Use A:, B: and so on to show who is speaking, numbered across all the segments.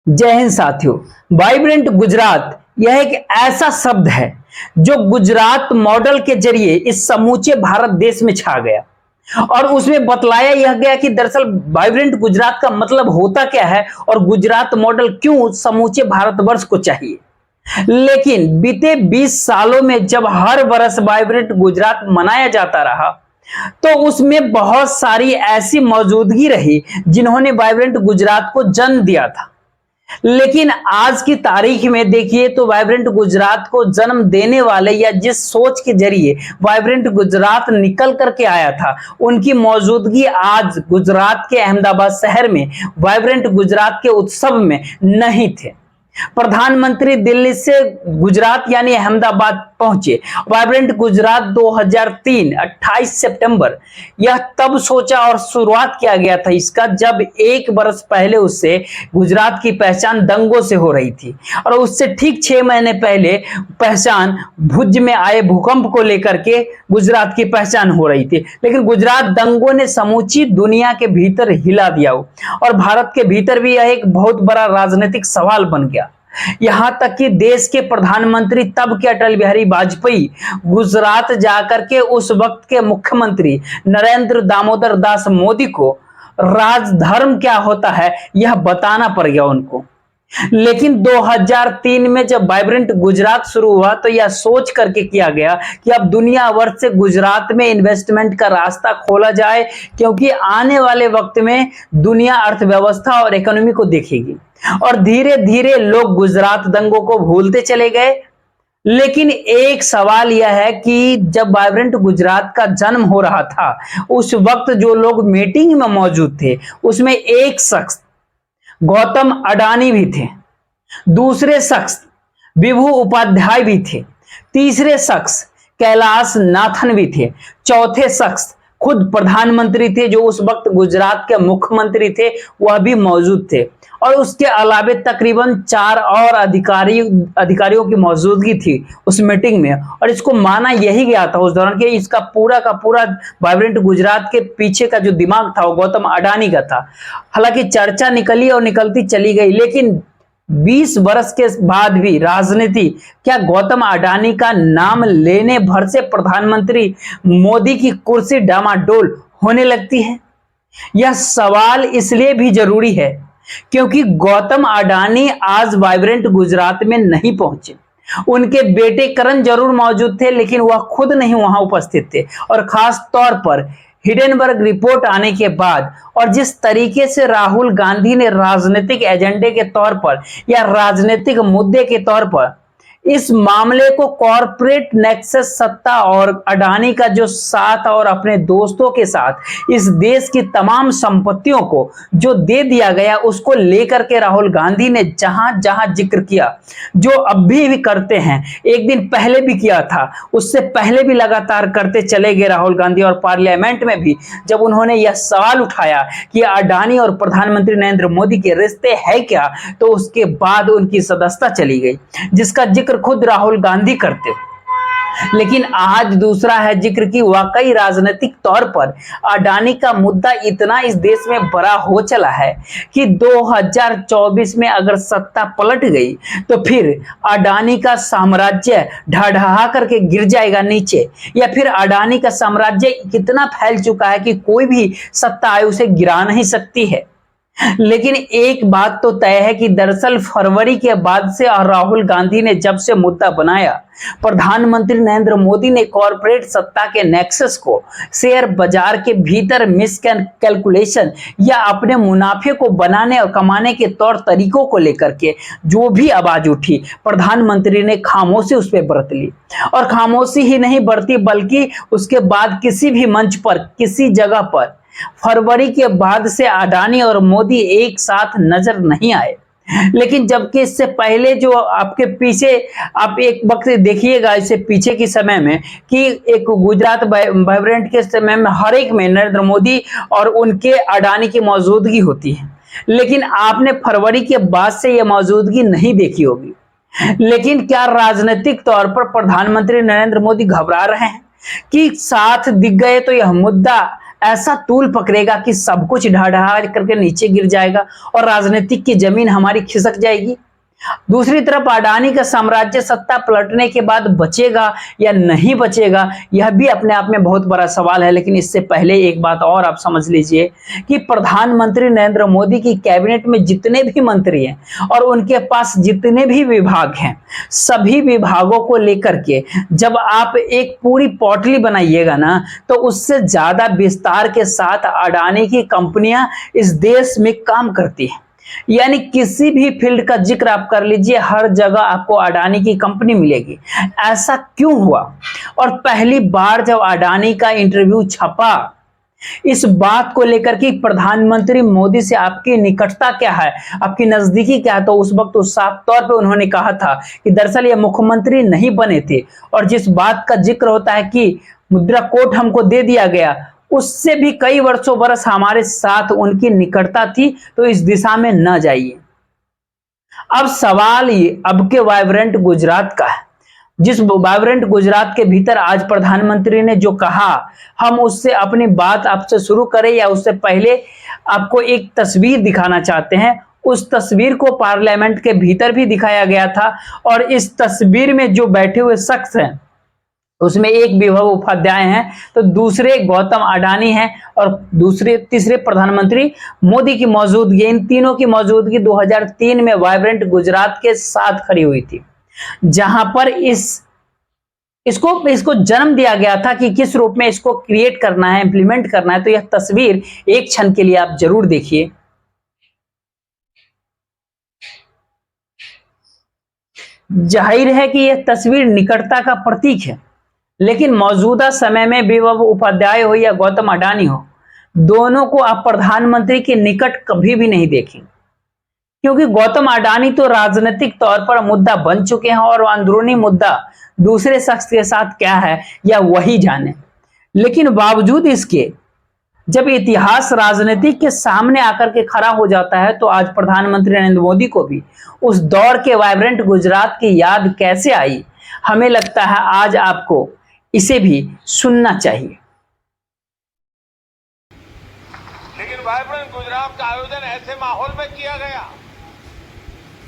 A: जय हिंद साथियों। वाइब्रेंट गुजरात यह एक ऐसा शब्द है जो गुजरात मॉडल के जरिए इस समूचे भारत देश में छा गया और उसमें बतलाया यह गया कि दरअसल वाइब्रेंट गुजरात का मतलब होता क्या है और गुजरात मॉडल क्यों समूचे भारतवर्ष को चाहिए। लेकिन बीते 20 सालों में जब हर वर्ष वाइब्रेंट गुजरात मनाया जाता रहा तो उसमें बहुत सारी ऐसी मौजूदगी रही जिन्होंने वाइब्रेंट गुजरात को जन्म दिया था। लेकिन आज की तारीख में देखिए तो वाइब्रेंट गुजरात को जन्म देने वाले या जिस सोच के जरिए वाइब्रेंट गुजरात निकल करके आया था उनकी मौजूदगी आज गुजरात के अहमदाबाद शहर में वाइब्रेंट गुजरात के उत्सव में नहीं थे। प्रधानमंत्री दिल्ली से गुजरात यानी अहमदाबाद पहुंचे। वाइब्रेंट गुजरात 2003 28 सितंबर यह तब सोचा और शुरुआत किया गया था इसका जब एक बरस पहले उससे गुजरात की पहचान दंगों से हो रही थी और उससे ठीक 6 महीने पहले पहचान भुज में आए भूकंप को लेकर के गुजरात की पहचान हो रही थी। लेकिन गुजरात दंगों ने समूची दुनिया के भीतर हिला दिया और भारत के भीतर भी यह एक बहुत बड़ा राजनीतिक सवाल बन गया। यहां तक कि देश के प्रधानमंत्री तब के अटल बिहारी वाजपेयी गुजरात जाकर के उस वक्त के मुख्यमंत्री नरेंद्र दामोदर दास मोदी को राजधर्म क्या होता है यह बताना पड़ गया उनको। लेकिन 2003 में जब वाइब्रेंट गुजरात शुरू हुआ तो यह सोच करके किया गया कि अब दुनिया भर से गुजरात में इन्वेस्टमेंट का रास्ता खोला जाए क्योंकि आने वाले वक्त में दुनिया अर्थव्यवस्था और इकोनॉमी को देखेगी और धीरे धीरे लोग गुजरात दंगों को भूलते चले गए। लेकिन एक सवाल यह है कि जब वाइब्रेंट गुजरात का जन्म हो रहा था उस वक्त जो लोग मीटिंग में मौजूद थे उसमें एक शख्स गौतम अडानी भी थे, दूसरे शख्स विभू उपाध्याय भी थे, तीसरे शख्स कैलाश नाथन भी थे, चौथे शख्स खुद प्रधानमंत्री थे जो उस वक्त गुजरात के मुख्यमंत्री थे वह भी मौजूद थे और उसके अलावे तकरीबन 4 और अधिकारियों की मौजूदगी थी उस मीटिंग में। और इसको माना यही गया था उस दौरान कि इसका पूरा का पूरा वाइब्रेंट गुजरात के पीछे का जो दिमाग था वो गौतम अडानी का था। हालांकि चर्चा निकली और निकलती चली गई लेकिन 20 वर्ष के बाद भी राजनीति क्या गौतम अडानी का नाम लेने भर से प्रधानमंत्री मोदी की कुर्सी डामाडोल होने लगती है? यह सवाल इसलिए भी जरूरी है क्योंकि गौतम अडानी आज वाइब्रेंट गुजरात में नहीं पहुंचे। उनके बेटे करण जरूर मौजूद थे लेकिन वह खुद नहीं वहां उपस्थित थे और खास तौर पर हिडेनबर्ग रिपोर्ट आने के बाद और जिस तरीके से राहुल गांधी ने राजनीतिक एजेंडे के तौर पर या राजनीतिक मुद्दे के तौर पर इस मामले को कॉर्पोरेट नेक्सस सत्ता और अडानी का जो साथ और अपने दोस्तों के साथ इस देश की तमाम संपत्तियों को जो दे दिया गया उसको लेकर के राहुल गांधी ने जहां जहां जिक्र किया, जो अब भी करते हैं, एक दिन पहले भी किया था, उससे पहले भी लगातार करते चले गए राहुल गांधी। और पार्लियामेंट में भी जब उन्होंने यह सवाल उठाया कि अडानी और प्रधानमंत्री नरेंद्र मोदी के रिश्ते है क्या तो उसके बाद उनकी सदस्यता चली गई जिसका जिक्र खुद राहुल गांधी करते। लेकिन आज दूसरा है जिक्र की वाकई राजनीतिक तौर पर अडानी का मुद्दा इतना इस देश में बड़ा हो चला है कि 2024 में अगर सत्ता पलट गई तो फिर अडानी का साम्राज्य ढह करके गिर जाएगा नीचे, या फिर अडानी का साम्राज्य कितना फैल चुका है कि कोई भी सत्ता आयु उसे गिरा नहीं सकती है। लेकिन एक बात तो तय है कि दरअसल फरवरी के बाद से राहुल गांधी ने जब से मुद्दा बनाया, प्रधानमंत्री नरेंद्र मोदी ने कॉर्पोरेट सत्ता के नेक्सस को शेयर बाजार के भीतर मिस कैलकुलेशन या अपने मुनाफे को बनाने और कमाने के तौर तरीकों को लेकर के जो भी आवाज उठी प्रधानमंत्री ने खामोशी उस पर बरत ली। और खामोशी ही नहीं बरती बल्कि उसके बाद किसी भी मंच पर किसी जगह पर फरवरी के बाद से अडानी और मोदी एक साथ नजर नहीं आए। लेकिन जबकि इससे पहले जो आपके पीछे आप एक वक्त देखिएगा इससे पीछे के समय में कि एक गुजरात वाइब्रेंट के समय में हर एक में नरेंद्र मोदी और उनके अडानी की मौजूदगी होती है, लेकिन आपने फरवरी के बाद से यह मौजूदगी नहीं देखी होगी। लेकिन क्या राजनीतिक तौर पर प्रधानमंत्री नरेंद्र मोदी घबरा रहे हैं कि साथ दिख गए तो यह मुद्दा ऐसा तूल पकड़ेगा कि सब कुछ ढह ढहा करके नीचे गिर जाएगा और राजनीतिक की जमीन हमारी खिसक जाएगी। दूसरी तरफ अडानी का साम्राज्य सत्ता पलटने के बाद बचेगा या नहीं बचेगा, यह भी अपने आप में बहुत बड़ा सवाल है। लेकिन इससे पहले एक बात और आप समझ लीजिए कि प्रधानमंत्री नरेंद्र मोदी की कैबिनेट में जितने भी मंत्री हैं और उनके पास जितने भी विभाग हैं, सभी विभागों को लेकर के जब आप एक पूरी पोटली बनाइएगा ना, तो उससे ज्यादा विस्तार के साथ अडानी की कंपनियां इस देश में काम करती हैं। यानी किसी भी फील्ड का जिक्र आप कर लीजिए, हर जगह आपको अडानी की कंपनी मिलेगी। ऐसा क्यों हुआ? और पहली बार जब अडानी का इंटरव्यू छपा इस बात को लेकर कि प्रधानमंत्री मोदी से आपकी निकटता क्या है, आपकी नजदीकी क्या है, तो उस वक्त तो साफ तौर पे उन्होंने कहा था कि दरअसल ये मुख्यमंत्री नहीं बने थे। और जिस बात का जिक्र होता है कि मुद्रा कोड हमको दे दिया गया, उससे भी कई वर्षों बरस हमारे साथ उनकी निकटता थी, तो इस दिशा में न जाइए। अब सवाल ये अब के वाइब्रेंट गुजरात का है। जिस वाइब्रेंट गुजरात के भीतर आज प्रधानमंत्री ने जो कहा, हम उससे अपनी बात आपसे शुरू करें या उससे पहले आपको एक तस्वीर दिखाना चाहते हैं। उस तस्वीर को पार्लियामेंट के भीतर भी दिखाया गया था और इस तस्वीर में जो बैठे हुए शख्स हैं उसमें एक विभव उपाध्याय हैं, तो दूसरे गौतम अडानी हैं और तीसरे प्रधानमंत्री मोदी की मौजूदगी, इन तीनों की मौजूदगी 2003 में वाइब्रेंट गुजरात के साथ खड़ी हुई थी, जहां पर इसको जन्म दिया गया था कि किस रूप में इसको क्रिएट करना है, इंप्लीमेंट करना है। तो यह तस्वीर एक क्षण के लिए आप जरूर देखिए। जाहिर है कि यह तस्वीर निकटता का प्रतीक है, लेकिन मौजूदा समय में विभव उपाध्याय हो या गौतम अडानी हो, दोनों को आप प्रधानमंत्री के निकट कभी भी नहीं देखेंगे, क्योंकि गौतम अडानी तो राजनीतिक तौर पर मुद्दा बन चुके हैं और अंदरूनी मुद्दा दूसरे शख्स के साथ क्या है या वही जाने। लेकिन बावजूद इसके जब इतिहास राजनीति के सामने आकर के खड़ा हो जाता है, तो आज प्रधानमंत्री नरेंद्र मोदी को भी उस दौर के वाइब्रेंट गुजरात की याद कैसे आई, हमें लगता है आज आपको इसे भी सुनना चाहिए।
B: लेकिन वाइब्रेंट गुजरात का आयोजन ऐसे माहौल में किया गया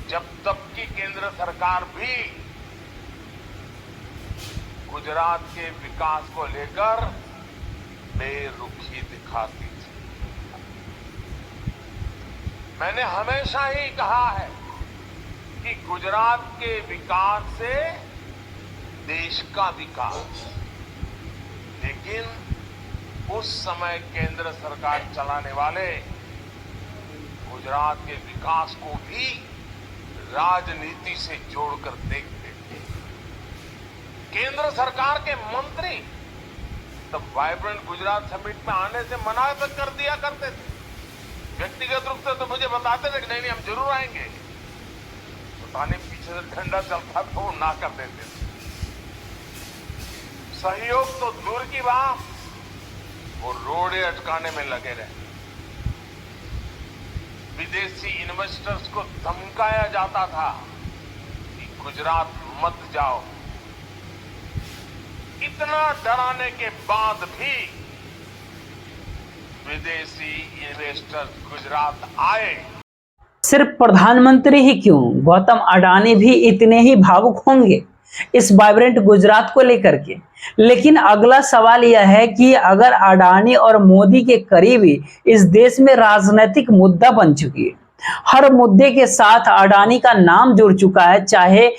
B: जब तक की केंद्र सरकार भी गुजरात के विकास को लेकर बेरुखी दिखाती थी। मैंने हमेशा ही कहा है कि गुजरात के विकास से देश का विकास, लेकिन उस समय केंद्र सरकार चलाने वाले गुजरात के विकास को भी राजनीति से जोड़कर देखते थे। केंद्र सरकार के मंत्री तब वाइब्रेंट गुजरात समिट में आने से मना तक कर दिया करते थे। व्यक्तिगत रूप से तो मुझे बताते थे कि नहीं हम जरूर आएंगे, पता नहीं पीछे से ठंडा चलता तो वो ना कर देते थे। सहयोग तो दूर की बात, वो रोड़े अटकाने में लगे रहे। विदेशी इन्वेस्टर्स को धमकाया जाता था कि गुजरात मत जाओ। इतना डराने के बाद भी विदेशी इन्वेस्टर्स गुजरात आए।
A: सिर्फ प्रधानमंत्री ही क्यों, गौतम अडानी भी इतने ही भावुक होंगे इस वाइब्रेंट गुजरात को लेकर के। लेकिन अगला सवाल यह है कि अगर अडानी और मोदी के करीबी इस देश में राजनीतिक मुद्दा बन चुकी है, हर मुद्दे के साथ अडानी का नाम जुड़ चुका है, चाहे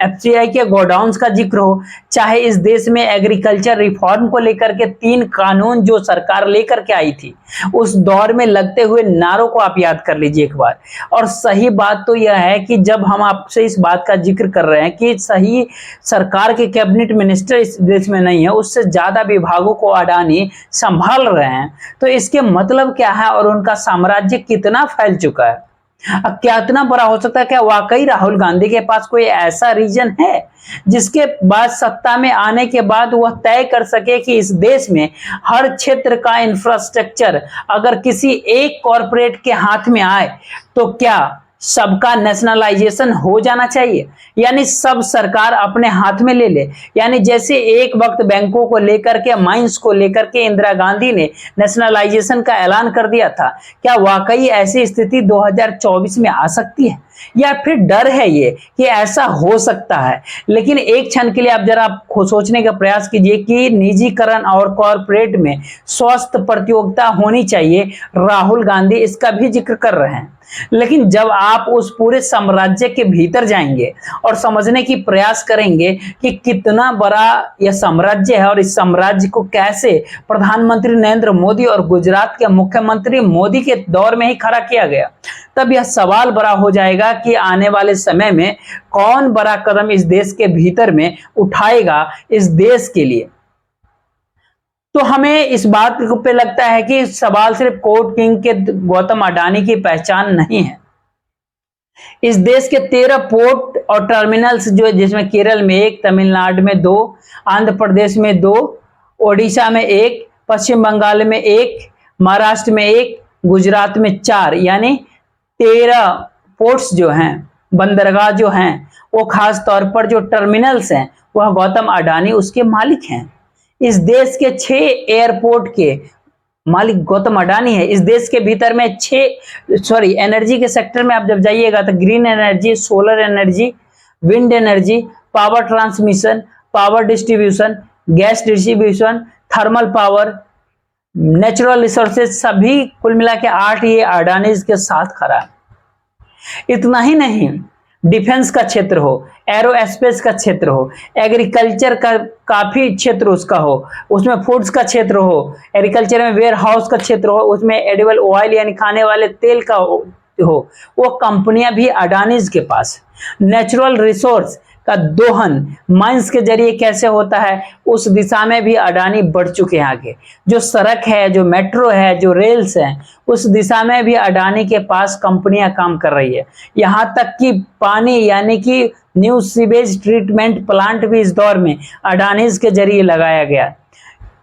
A: एफसीआई के गोडाउन्स का जिक्र हो, चाहे इस देश में एग्रीकल्चर रिफॉर्म को लेकर के 3 कानून जो सरकार लेकर के आई थी, उस दौर में लगते हुए नारों को आप याद कर लीजिए एक बार। और सही बात तो यह है कि जब हम आपसे इस बात का जिक्र कर रहे हैं कि सही सरकार के कैबिनेट मिनिस्टर इस देश में नहीं है, उससे ज्यादा विभागों को अडानी संभाल रहे हैं, तो इसके मतलब क्या है और उनका साम्राज्य कितना फैल चुका है। अब क्या इतना बड़ा हो सकता है? क्या वाकई राहुल गांधी के पास कोई ऐसा रीजन है जिसके बाद सत्ता में आने के बाद वह तय कर सके कि इस देश में हर क्षेत्र का इंफ्रास्ट्रक्चर अगर किसी एक कॉरपोरेट के हाथ में आए तो क्या सबका नेशनलाइजेशन हो जाना चाहिए, यानी सब सरकार अपने हाथ में ले ले। यानी जैसे एक वक्त बैंकों को लेकर के, माइंस को लेकर के इंदिरा गांधी ने नेशनलाइजेशन का ऐलान कर दिया था, क्या वाकई ऐसी स्थिति 2024 में आ सकती है, या फिर डर है ये कि ऐसा हो सकता है? लेकिन एक क्षण के लिए आप जरा सोचने का प्रयास कीजिए कि निजीकरण और कॉरपोरेट में स्वस्थ प्रतियोगिता होनी चाहिए, राहुल गांधी इसका भी जिक्र कर रहे हैं। लेकिन जब आप उस पूरे साम्राज्य के भीतर जाएंगे और समझने की प्रयास करेंगे कि कितना बड़ा यह साम्राज्य है और इस साम्राज्य को कैसे प्रधानमंत्री नरेंद्र मोदी और गुजरात के मुख्यमंत्री मोदी के दौर में ही खड़ा किया गया, तब यह सवाल बड़ा हो जाएगा कि आने वाले समय में कौन बड़ा कदम इस देश के भीतर में उठाएगा इस देश के लिए। तो हमें इस बात पे लगता है कि सवाल सिर्फ कोर्ट किंग के गौतम अडानी की पहचान नहीं है। इस देश के 13 पोर्ट और टर्मिनल्स जो, जिसमें केरल में 1, तमिलनाडु में 2, आंध्र प्रदेश में 2, ओडिशा में 1, पश्चिम बंगाल में 1, महाराष्ट्र में 1, गुजरात में 4, यानी 13 पोर्ट्स जो हैं, बंदरगाह जो हैं, वो खास तौर पर जो टर्मिनल्स हैं वह गौतम अडानी उसके मालिक हैं। इस देश के 6 एयरपोर्ट के मालिक गौतम अडानी है। इस देश के भीतर में एनर्जी के सेक्टर में आप जब जाइएगा तो green energy, solar energy, wind energy, power transmission, power distribution, gas distribution, thermal power, natural resources, सभी कुल मिला के 8 ये अडानी के साथ खड़ा है। इतना ही नहीं, डिफेंस का क्षेत्र हो, एरोस्पेस का क्षेत्र हो, एग्रीकल्चर का काफी क्षेत्र उसका हो, उसमें फूड्स का क्षेत्र हो, एग्रीकल्चर में वेयर हाउस का क्षेत्र हो, उसमें एडिबल ऑयल यानी खाने वाले तेल का हो, वो कंपनियां भी अडानीज के पास। नेचुरल रिसोर्स का दोहन माइंस के जरिए कैसे होता है, उस दिशा में भी अडानी बढ़ चुके हैं आगे। जो सड़क है, जो मेट्रो है, जो रेल्स है, उस दिशा में भी अडानी के पास कंपनियां काम कर रही है। यहां तक कि पानी यानी कि न्यू सीवेज ट्रीटमेंट प्लांट भी इस दौर में अडानीज के जरिए लगाया गया।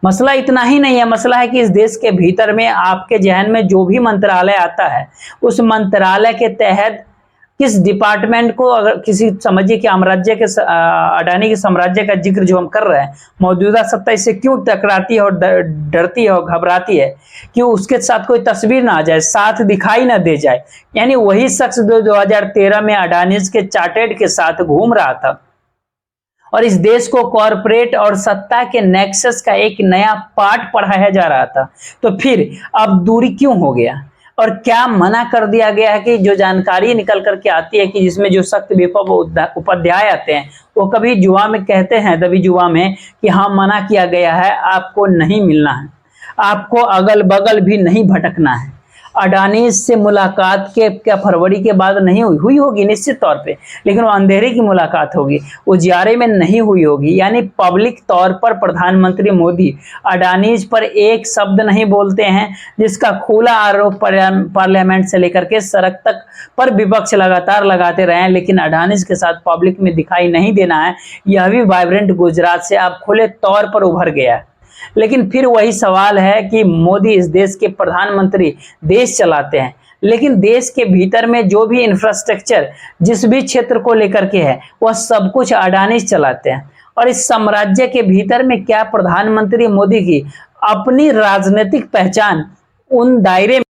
A: मसला इतना ही नहीं है, मसला है कि इस देश के भीतर में आपके जहन में जो भी मंत्रालय आता है, उस मंत्रालय के तहत किस डिपार्टमेंट को, अगर किसी समझिए कि साम्राज्य के अडानी के साम्राज्य का जिक्र जो हम कर रहे हैं, मौजूदा सत्ता इससे क्यों टकराती है और डरती है और घबराती है कि उसके साथ कोई तस्वीर ना आ जाए, साथ दिखाई ना दे जाए। यानी वही शख्स जो 2013 में अडानी के चार्टेड के साथ घूम रहा था और इस देश को कॉरपोरेट और सत्ता के नेक्सस का एक नया पार्ट पढ़ाया जा रहा था, तो फिर अब दूरी क्यों हो गया और क्या मना कर दिया गया है कि जो जानकारी निकल करके आती है कि जिसमें जो सख्त विपव उपाध्याय आते हैं वो कभी जुआ में कहते हैं, दबी जुआ में, कि हाँ मना किया गया है, आपको नहीं मिलना है, आपको अगल बगल भी नहीं भटकना है। अडानी से मुलाकात के क्या फरवरी के बाद नहीं हुई होगी निश्चित तौर पे, लेकिन वो अंधेरे की मुलाकात होगी, उजियारे में नहीं हुई होगी। यानी पब्लिक तौर पर प्रधानमंत्री मोदी अडानी पर एक शब्द नहीं बोलते हैं, जिसका खुला आरोप पार्लियामेंट से लेकर के सड़क तक पर विपक्ष लगातार लगाते रहे हैं, लेकिन अडानी के साथ पब्लिक में दिखाई नहीं देना है। यह भी वाइब्रेंट गुजरात से अब खुले तौर पर उभर गया है। लेकिन फिर वही सवाल है कि मोदी इस देश के प्रधानमंत्री देश चलाते हैं, लेकिन देश के भीतर में जो भी इंफ्रास्ट्रक्चर जिस भी क्षेत्र को लेकर के है वह सब कुछ अडानी चलाते हैं। और इस साम्राज्य के भीतर में क्या प्रधानमंत्री मोदी की अपनी राजनीतिक पहचान उन दायरे